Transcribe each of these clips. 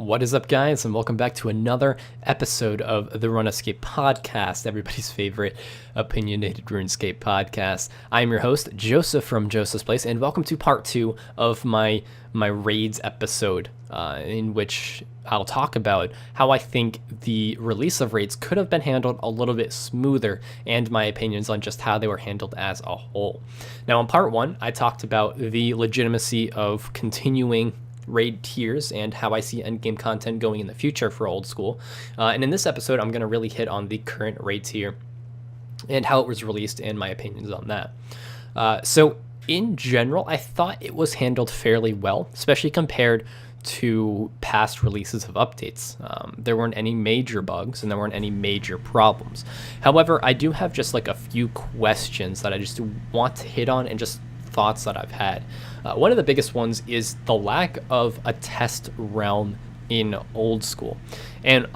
What is up, guys, and welcome back to another episode of the RuneScape podcast, everybody's favorite opinionated RuneScape podcast. I am your host, Joseph from JosephsPlace, and welcome to part 2 of my raids episode, in which I'll talk about how I think the release of raids could have been handled a little bit smoother, and my opinions on just how they were handled as a whole. Now, in part 1, I talked about the legitimacy of continuing raid tiers and how I see endgame content going in the future for old school. And in this episode, I'm going to really hit on the current raid tier and how it was released and my opinions on that. So in general, I thought it was handled fairly well, especially compared to past releases of updates. There weren't any major bugs and there weren't any major problems. However, I do have just like a few questions that I just want to hit on and just thoughts that I've had. One of the biggest ones is the lack of a test realm in old school. And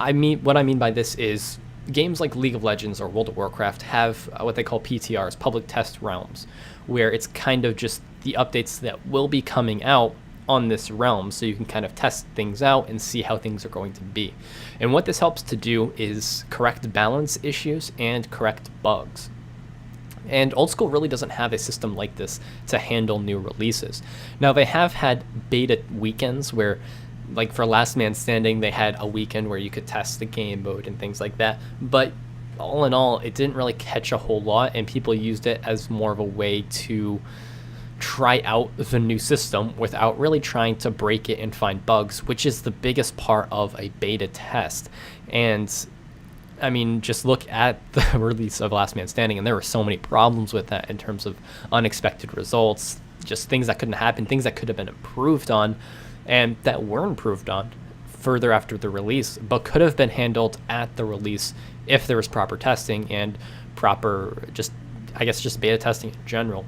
what I mean by this is games like League of Legends or World of Warcraft have what they call PTRs, public test realms, where it's kind of just the updates that will be coming out on this realm, so you can kind of test things out and see how things are going to be. And what this helps to do is correct balance issues and correct bugs. And old school really doesn't have a system like this to handle new releases. Now, they have had beta weekends where, like for Last Man Standing, they had a weekend where you could test the game mode and things like that. But all in all, it didn't really catch a whole lot, and people used it as more of a way to try out the new system without really trying to break it and find bugs, which is the biggest part of a beta test. And I mean, just look at the release of Last Man Standing, and there were so many problems with that in terms of unexpected results, just things that couldn't happen, things that could have been improved on, and that were improved on further after the release, but could have been handled at the release if there was proper testing and proper, just beta testing in general.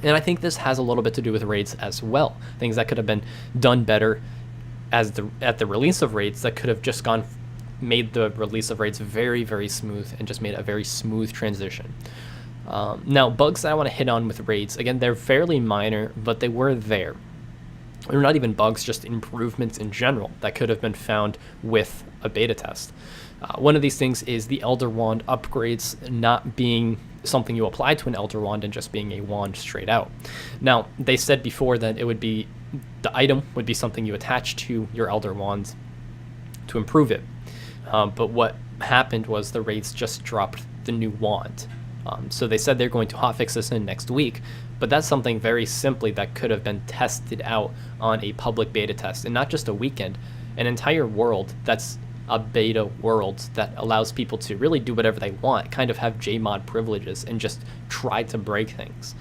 And I think this has a little bit to do with raids as well, things that could have been done better at the release of raids that could have just made the release of raids very, very smooth and just made a very smooth transition. Now, bugs that I want to hit on with raids, again, they're fairly minor, but they were there. They're not even bugs, just improvements in general that could have been found with a beta test. One of these things is the Elder Wand upgrades not being something you apply to an Elder Wand and just being a wand straight out. Now, they said before that the item would be something you attach to your Elder Wand to improve it. But what happened was the raids just dropped the new wand. So they said they're going to hotfix this in next week, but that's something very simply that could have been tested out on a public beta test, and not just a weekend, an entire world that's a beta world that allows people to really do whatever they want, kind of have JMod privileges and just try to break things.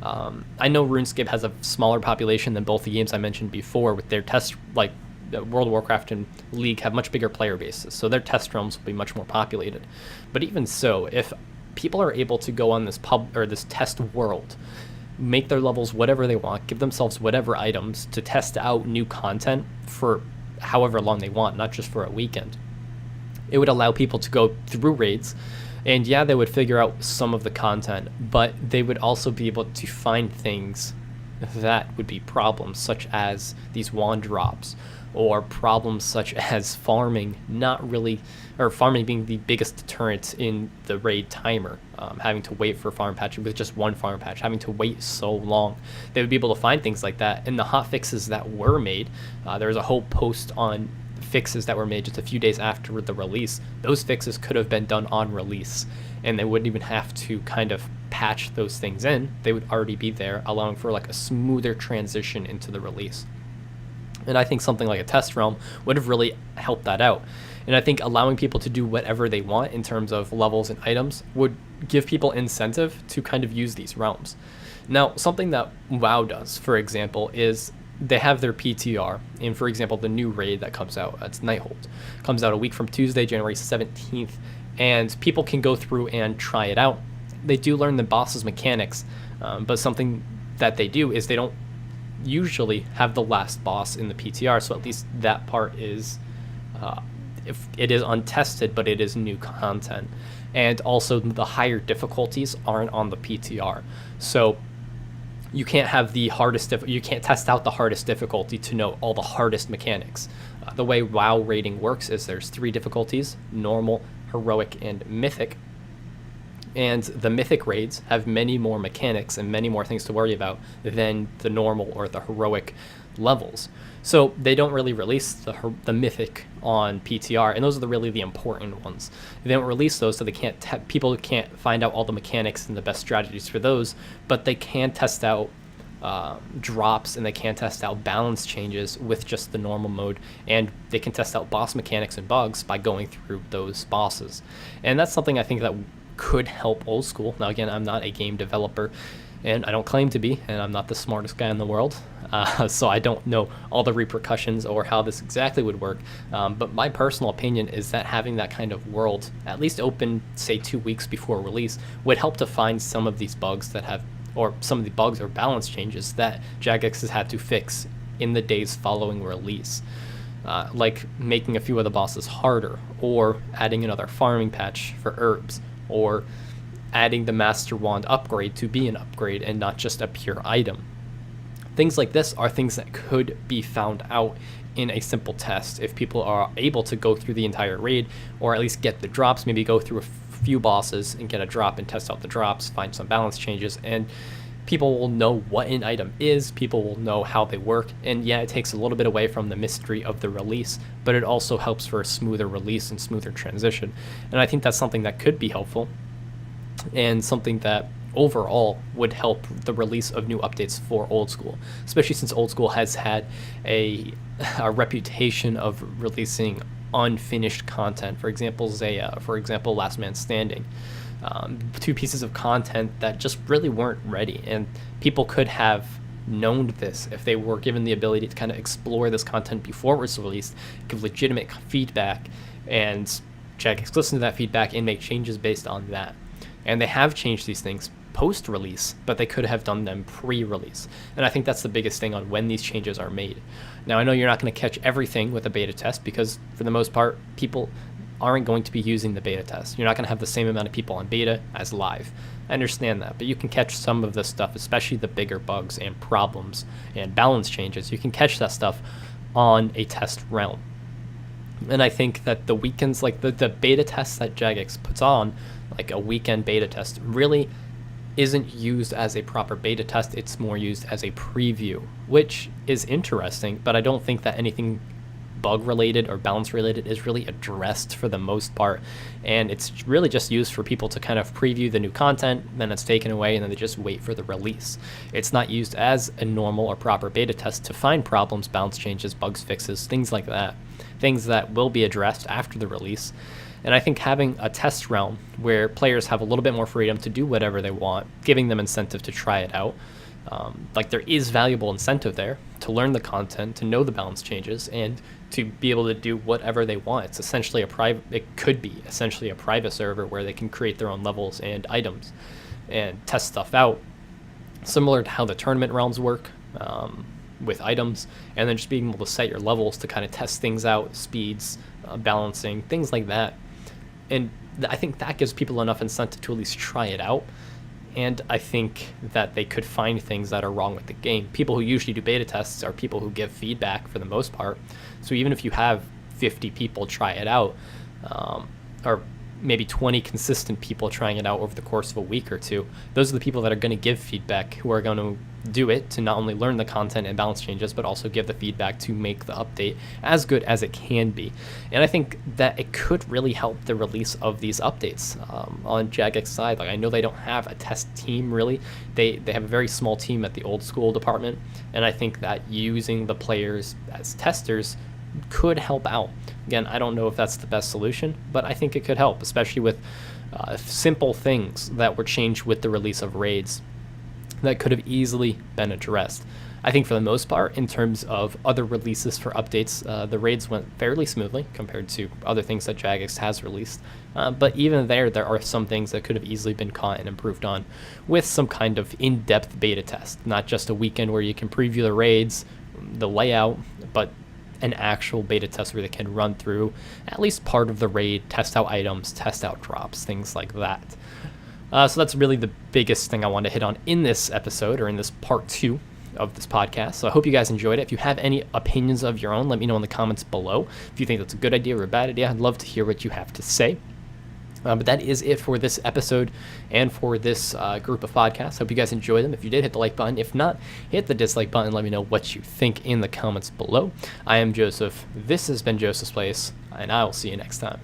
I know RuneScape has a smaller population than both the games I mentioned before, with their test, like World of Warcraft and League have much bigger player bases, so their test realms will be much more populated. But even so, if people are able to go on this this test world, make their levels whatever they want, give themselves whatever items to test out new content for however long they want, not just for a weekend, it would allow people to go through raids, and yeah, they would figure out some of the content, but they would also be able to find things that would be problems, such as these wand drops, or problems such as farming farming being the biggest deterrent in the raid timer, having to wait for farm patch with just one farm patch, having to wait so long. They would be able to find things like that. And the hot fixes that were made, there was a whole post on fixes that were made just a few days after the release. Those fixes could have been done on release, and they wouldn't even have to kind of patch those things in. They would already be there, allowing for like a smoother transition into the release. And I think something like a test realm would have really helped that out. And I think allowing people to do whatever they want in terms of levels and items would give people incentive to kind of use these realms. Now, something that WoW does, for example, is they have their PTR. And for example, the new raid that comes out, it's Nighthold, comes out a week from Tuesday, January 17th, and people can go through and try it out. They do learn the boss's mechanics, but something that they do is they don't usually have the last boss in the PTR, so at least that part is, if it is untested, but it is new content. And also the higher difficulties aren't on the PTR, so you can't have the hardest you can't test out the hardest difficulty to know all the hardest mechanics. The way WoW raiding works is there's 3 difficulties: normal, heroic, and mythic. And the mythic raids have many more mechanics and many more things to worry about than the normal or the heroic levels. So they don't really release the mythic on PTR, and those are really the important ones. They don't release those, so people can't find out all the mechanics and the best strategies for those, but they can test out drops, and they can test out balance changes with just the normal mode, and they can test out boss mechanics and bugs by going through those bosses. And that's something I think that could help old school. Now again, I'm not a game developer, and I don't claim to be, and I'm not the smartest guy in the world, so I don't know all the repercussions or how this exactly would work, but my personal opinion is that having that kind of world at least open, say 2 weeks before release, would help to find some of these bugs that have, or some of the bugs or balance changes that Jagex has had to fix in the days following release. Like making a few of the bosses harder, or adding another farming patch for herbs, or adding the Master Wand upgrade to be an upgrade and not just a pure item. Things like this are things that could be found out in a simple test if people are able to go through the entire raid, or at least get the drops, maybe go through a few bosses and get a drop and test out the drops, find some balance changes, and people will know what an item is, people will know how they work, and yeah, it takes a little bit away from the mystery of the release, but it also helps for a smoother release and smoother transition. And I think that's something that could be helpful, and something that overall would help the release of new updates for old school, especially since old school has had a reputation of releasing unfinished content. For example, Last Man Standing, 2 pieces of content that just really weren't ready, and people could have known this if they were given the ability to kind of explore this content before it was released, give legitimate feedback, and Jagex listen to that feedback and make changes based on that. And they have changed these things post-release, but they could have done them pre-release. And I think that's the biggest thing on when these changes are made. Now, I know you're not going to catch everything with a beta test, because for the most part, people aren't going to be using the beta test. You're not going to have the same amount of people on beta as live. I understand that, but you can catch some of the stuff, especially the bigger bugs and problems and balance changes. You can catch that stuff on a test realm. And I think that the weekends, like the beta tests that Jagex puts on, like a weekend beta test, really isn't used as a proper beta test. It's more used as a preview, which is interesting, but I don't think that anything bug related or balance related is really addressed for the most part, and it's really just used for people to kind of preview the new content, then it's taken away, and then they just wait for the release. It's not used as a normal or proper beta test to find problems, balance changes, bugs fixes, things like that, things that will be addressed after the release. And I think having a test realm where players have a little bit more freedom to do whatever they want, giving them incentive to try it out, like there is valuable incentive there to learn the content, to know the balance changes, and to be able to do whatever they want. It's essentially it could be essentially a private server where they can create their own levels and items and test stuff out, similar to how the tournament realms work, with items, and then just being able to set your levels to kind of test things out, speeds, balancing, things like that. And I think that gives people enough incentive to at least try it out. And I think that they could find things that are wrong with the game. People who usually do beta tests are people who give feedback for the most part. So even if you have 50 people try it out, or maybe 20 consistent people trying it out over the course of a week or two, those are the people that are going to give feedback, who are going to do it to not only learn the content and balance changes, but also give the feedback to make the update as good as it can be. And I think that it could really help the release of these updates on Jagex's side. Like, I know they don't have a test team really. They have a very small team at the old school department, and I think that using the players as testers could help out. Again, I don't know if that's the best solution, but I think it could help, especially with simple things that were changed with the release of raids that could have easily been addressed. I think for the most part, in terms of other releases for updates, the raids went fairly smoothly compared to other things that Jagex has released. But even there are some things that could have easily been caught and improved on with some kind of in-depth beta test, not just a weekend where you can preview the raids, the layout, but an actual beta test where they can run through at least part of the raid, test out items, test out drops, things like that. So that's really the biggest thing I want to hit on in this episode, or in this part 2 of this podcast. So I hope you guys enjoyed it. If you have any opinions of your own, let me know in the comments below. If you think that's a good idea or a bad idea, I'd love to hear what you have to say. But that is it for this episode and for this group of podcasts. Hope you guys enjoy them. If you did, hit the like button. If not, hit the dislike button. Let me know what you think in the comments below. I am Joseph. This has been Joseph's Place, and I will see you next time.